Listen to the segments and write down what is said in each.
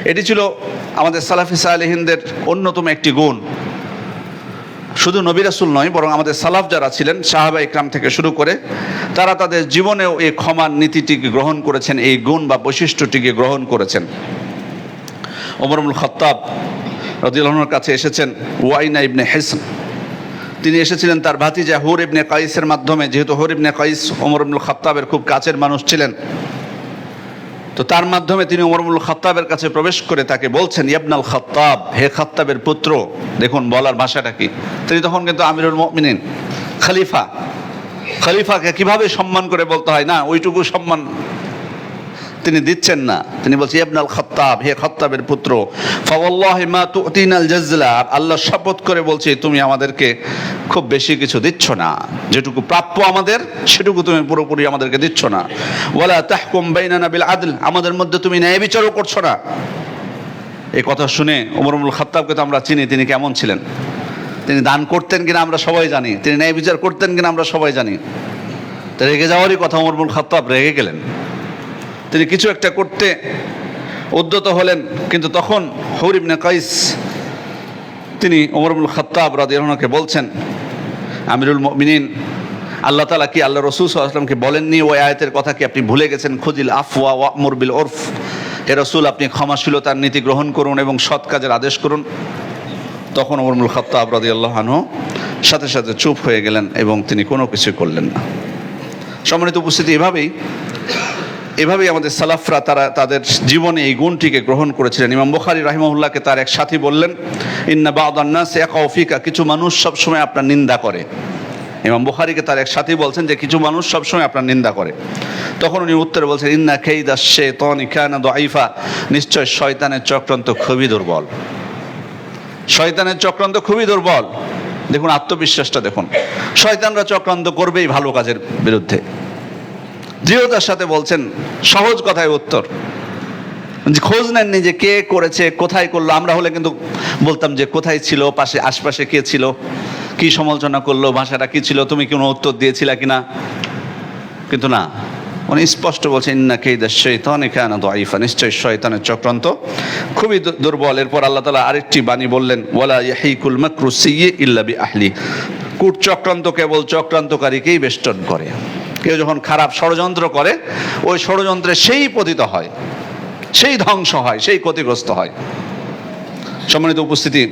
এটি ছিল আমাদের সালাফি সালেহিনদের অন্যতম একটি গুণ। শুধু নবী রাসূল নয়, বরং আমাদের সালাফ যারা ছিলেন সাহাবা ইকরাম থেকে শুরু করে, তারা তাদের জীবনেও এই ক্ষমার নীতিটিকে গ্রহণ করেছেন, এই গুণ বা বৈশিষ্ট্যটিকে গ্রহণ করেছেন। ওমর ইবনুল খাত্তাব রাদিয়াল্লাহু আনহুর কাছে এসেছেন ওয়াইনা ইবনে হিসন। তিনি এসেছিলেন তার ভাতিজা হুর ইবনে কাইসের মাধ্যমে, যেহেতু হুর ইবনে কাইস ওমর ইবনুল খাত্তাবের খুব কাছের মানুষ ছিলেন। তো তার মাধ্যমে তিনি ওমর ইবনুল খাত্তাবের কাছে প্রবেশ করে তাকে বলছেন, ইবনুল খাত্তাব, হে খাত্তাবের পুত্র। দেখুন বলার ভাষাটা কি। তিনি তখন কিন্তু আমিরুল মুমিনিন, খলিফা, খলিফাকে কিভাবে সম্মান করে বলতে হয় না, ওইটুকু সম্মান তিনি দিচ্ছেন না। তিনি বলছেন, ইবনুল খাত্তাব, হে খাত্তাবের পুত্র, ফাওয়াল্লাহি মা তুতিনাল জাজলা, আল্লাহর শপথ করে বলছি তুমি আমাদেরকে খুব বেশি কিছু দিচ্ছ না, যেটুকু প্রাপ্য আমাদের সেটুকু তুমি পুরোপুরি আমাদেরকে দিচ্ছ না। ওয়ালা তাহকুম বাইনানা বিল আদল, আমাদের মধ্যে তুমি ন্যায় বিচারও করছো না। এই কথা শুনে ওমর ইবনুল খাত্তাবকে তো আমরা চিনি, তিনি কেমন ছিলেন। তিনি দান করতেন কিনা আমরা সবাই জানি, তিনি ন্যায় বিচার করতেন কিনা আমরা সবাই জানি। তো রেগে যাওয়ারই কথা, ওমর ইবনুল খাত্তাব রেগে গেলেন। তিনি কিছু একটা করতে উদ্যত হলেন, কিন্তু তখন হুর ইবনে কাইস তিনি ওমর ইবনুল খাত্তাব রাদিয়াল্লাহু আনহুকে বলছেন, আমিরুল মুমিনিন, আল্লাহ তাআলা কি আল্লাহ রাসূল সাল্লাল্লাহু আলাইহি ওয়াসাল্লামকে বলেননি ওই আয়াতের কথা কি আপনি ভুলে গেছেন? খুযিল আফওয়া ওয়া'মুর বিল উরফ, হে রাসূল আপনি ক্ষমাশীলতার নীতি গ্রহণ করুন এবং সৎ কাজের আদেশ করুন। তখন ওমর ইবনুল খাত্তাব রাদিয়াল্লাহু আনহু সাথে সাথে চুপ হয়ে গেলেন এবং তিনি কোনো কিছু করলেন না। সম্মানিত উপস্থিতি, এভাবেই আমাদের সালাফরা তারা তাদের জীবনে এই গুণটিকে গ্রহণ করেছিলেন। ইমাম বুখারী রাহিমাহুল্লাহকে তার এক সাথী বললেন, ইন্না বা'দান নাস ইয়াকাউ ফিকা, কিছু মানুষ সবসময় আপনার নিন্দা করে। ইমাম বুখারীকে তার এক সাথী বলছেন যে কিছু মানুষ সবসময় আপনার নিন্দা করে। তখন উনি উত্তরে বলছেন, ইন্না কাইদাশ শাইতানি কানা দাঈফা, নিশ্চয় শয়তানের চক্রান্ত খুবই দুর্বল। শয়তানের চক্রান্ত খুবই দুর্বল। দেখুন আত্মবিশ্বাসটা দেখুন, শয়তানরা চক্রান্ত করবেই ভালো কাজের বিরুদ্ধে। দৃঢ়তার সাথে বলছেন, সহজ কথায় উত্তর। খোঁজ নেননি যে কে করেছে, কোথায় করলো। আমরা হলে কিন্তু বলতাম যে কোথায় ছিল, পাশে আশপাশে কে ছিল, কি সমালোচনা করলো, ভাষাটা কি ছিল, তুমি কোনো উত্তর দিয়েছিলা কিনা। কিন্তু না, উনি স্পষ্ট বলছেন, ইন্না কাইদাশ শাইতানি কানা দাঈফা, নিশ্চয় শয়তানের চক্রান্ত খুবই দুর্বল। এরপর আল্লাহ তাআলা আরেকটি বাণী বললেন, ওয়ালা ইয়াহিকুল মাকরু সাইয়্যি ইল্লা বিআহলি, কূট চক্রান্ত কেবল চক্রান্তকারীকেই বেষ্টন করে। কেউ যখন খারাপ ষড়যন্ত্র করে, ওই ষড়যন্ত্রে সেই পতিত হয়, সেই ধ্বংস হয়, সেই ক্ষতিগ্রস্ত হয়। সম্মানিত উপস্থিতি,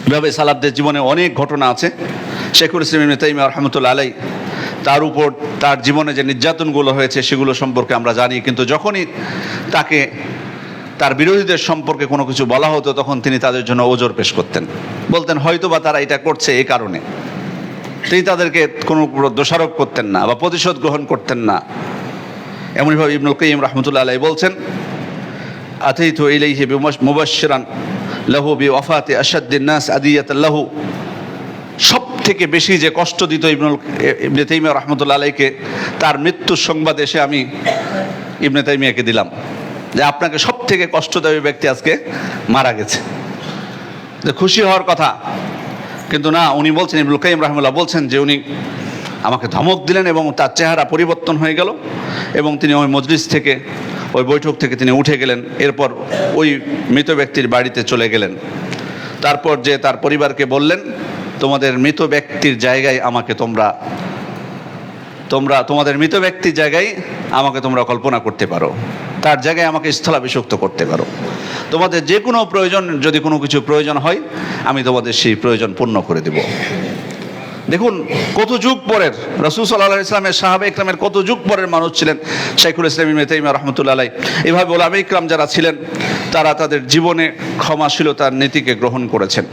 এভাবে সালাফদের জীবনে অনেক ঘটনা আছে। শেখুল ইসলাম ইবনে তাইমিয়া রাহমাতুল্লাহ আলাইহি তার উপর তার জীবনে যে নির্যাতনগুলো হয়েছে সেগুলো সম্পর্কে আমরা জানি। কিন্তু যখনই তাকে তার বিরোধীদের সম্পর্কে কোনো কিছু বলা হতো, তখন তিনি তাদের জন্য ওজর পেশ করতেন, বলতেন হয়তো বা তারা এটা করছে এই কারণে। তিনি তাদেরকে কোনো দোষারোপ করতেন না বা প্রতিশোধ গ্রহণ করতেন না। এমনইভাবে ইবনুল কাইয়্যিম রাহমাতুল্লাহ আলাইহি বলছেন, আতাইতু ইলাইহি মুবাশশিরান লাহু বিওয়াফাতি আশাদ্দিন নাস আদিয়াতান লাহু, সব থেকে বেশি যে কষ্ট দিত ইবনে তাইমিয়া রাহমাতুল্লাহ আলাইহিকে, তার মৃত্যুর সংবাদ এসে আমি ইবনে তাইমিয়াকে দিলাম যে আপনাকে সব থেকে কষ্টদায়ী ব্যক্তি আজকে মারা গেছে। যে খুশি হওয়ার কথা, কিন্তু না, উনি বলছেন, ইবনুল কাইয়্যিম রাহিমাহুল্লাহ বলছেন যে উনি আমাকে ধমক দিলেন এবং তার চেহারা পরিবর্তন হয়ে গেল এবং তিনি ওই মজলিস থেকে, ওই বৈঠক থেকে তিনি উঠে গেলেন। এরপর ওই মৃত ব্যক্তির বাড়িতে চলে গেলেন। তারপর যে তার পরিবারকে বললেন, তোমাদের মৃত ব্যক্তির জায়গায় আমাকে তোমাদের মৃত ব্যক্তির জায়গায় আমাকে তোমরা কল্পনা করতে পারো, তার জায়গায় আমাকে স্থলাভিষিক্ত করতে পারো। তোমাদের যে কোনো প্রয়োজন, যদি কোনো কিছু প্রয়োজন হয়, আমি তোমাদের সেই প্রয়োজন পূর্ণ করে দেব। দেখুন কত যুগ পরের রাসূল সাল্লাল্লাহু আলাইহি ওয়াসাল্লামের সাহাবা ইকরামের কত যুগ পরের মানুষ ছিলেন শাইখুল ইসলাম ইবনে তাইমিয়া রাহমাতুল্লাহ আলাইহি। এভাবে উলামা ইকরাম যারা ছিলেন, তারা তাদের জীবনে ক্ষমাশীলতার নীতিকে গ্রহণ করেছেন।